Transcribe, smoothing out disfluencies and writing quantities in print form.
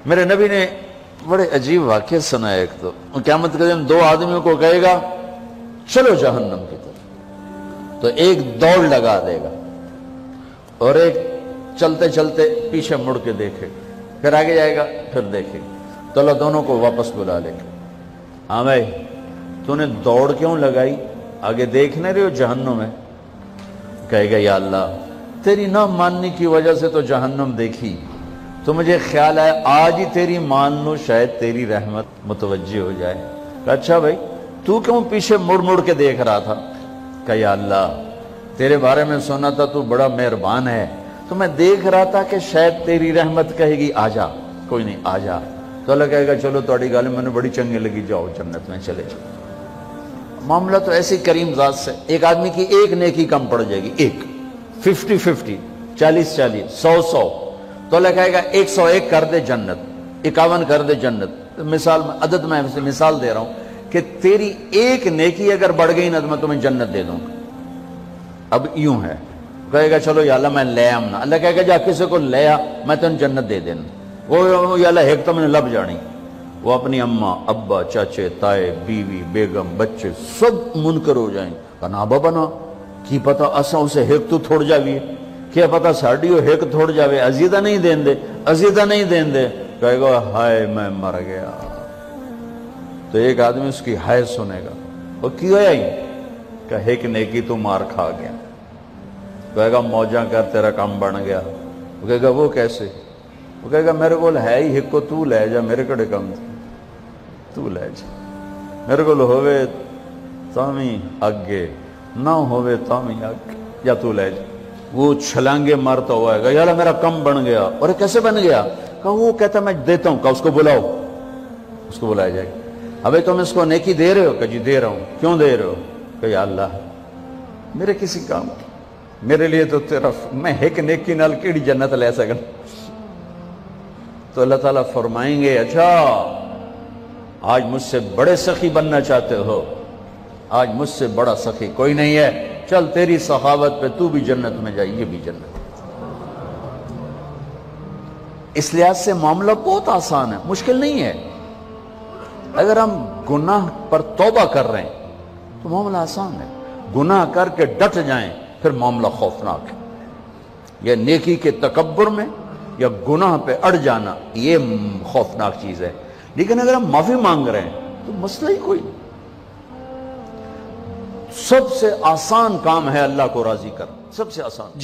میرے نبی نے بڑے عجیب واقعہ سنا ایک تو قیامت کے دن دو آدمیوں کو کہے گا چلو جہنم کی طرف، تو ایک دوڑ لگا دے گا اور ایک چلتے چلتے پیچھے مڑ کے دیکھے، پھر آگے جائے گا، پھر دیکھے گا، تو اللہ دونوں کو واپس بلا لے گا، ہاں بھائی تو نے دوڑ کیوں لگائی، آگے دیکھنے رہے ہو جہنم ہے؟ کہے گا یا اللہ تیری نہ ماننے کی وجہ سے تو جہنم دیکھی، تو مجھے خیال آیا آج ہی تیری مان لو، شاید تیری رحمت متوجہ ہو جائے۔ کہا اچھا بھائی تو کیوں پیچھے مڑ مڑ کے دیکھ رہا تھا؟ کہا یا اللہ تیرے بارے میں سنا تھا تو بڑا مہربان ہے، تو میں دیکھ رہا تھا کہ شاید تیری رحمت کہے گی آ جا، کوئی نہیں آ جا، تو اللہ کہے گا چلو تھوڑی گل میں نے بڑی چنگی لگی، جاؤ جنت میں چلے جاؤ۔ معاملہ تو ایسی کریم ذات سے، ایک آدمی کی ایک نیکی کم پڑ جائے گی، ایک 50-50 40-40 100-100، تو اللہ کہے گا 101 کر دے جنت، 51 کر دے جنت۔ مثال میں عدد میں مثال دے رہا ہوں کہ تیری ایک نیکی اگر بڑھ گئی نا تو میں تمہیں جنت دے دوں گا۔ اب یوں ہے، کہے گا چلو یا اللہ میں لے آم نا، اللہ کہے گا جا کسی کو لے آ میں تمہیں جنت دے دینا، وہ یا اللہ ایک تو میں نے لب جانی، وہ اپنی اماں ابا چاچے تائے بیوی بیگم بچے سب منکر ہو جائیں، کہنا بابا نا کی پتا اساں اسے ہیک تو تھوڑ جاوی ہے، کیا پتا ساڑی ہو ہیک تھوڑ جاوے، عزیدہ نہیں دین دے، عزیدہ نہیں دین دے، کہے گا ہائے میں مر گیا۔ تو ایک آدمی اس کی ہائے سنے گا، وہ کی ہویا ہی کہ ہیک نیکی تو مار کھا گیا، کہے گا موجاں کر تیرا کام بن گیا، وہ کہے گا وہ کیسے، وہ کہے گا میرے کو ہے ہی ہک کو تو لے جا، میرے کڑے کم تو لے جا، میرے کو ہوئے تامی آگے نہ ہوئے تامی آگے، یا تو لے جا۔ وہ چھلانگے مارتا ہوا ہے گا یا اللہ میرا کم بن گیا، اور کیسے بن گیا؟ کہا وہ کہتا میں دیتا ہوں، کہا اس کو بلاؤ، اس کو بلایا جائے گا، ابھی تم اس کو نیکی دے رہے ہو؟ کہ جی دے رہا ہوں، کیوں دے رہے ہو؟ کہ یا اللہ میرے کسی کام کی، میرے لیے تو تیرا میں ایک نیکی نال کیڑی جنت لے سکن۔ تو اللہ تعالیٰ فرمائیں گے اچھا آج مجھ سے بڑے سخی بننا چاہتے ہو، آج مجھ سے بڑا سخی کوئی نہیں ہے، چل تیری سخاوت پہ تو بھی جنت میں جائے، یہ بھی جنت۔ اس لحاظ سے معاملہ بہت آسان ہے، مشکل نہیں ہے۔ اگر ہم گناہ پر توبہ کر رہے ہیں تو معاملہ آسان ہے، گناہ کر کے ڈٹ جائیں پھر معاملہ خوفناک ہے۔ یا نیکی کے تکبر میں یا گناہ پہ اڑ جانا یہ خوفناک چیز ہے، لیکن اگر ہم معافی مانگ رہے ہیں تو مسئلہ ہی کوئی نہیں۔ سب سے آسان کام ہے اللہ کو راضی کرنا، سب سے آسان۔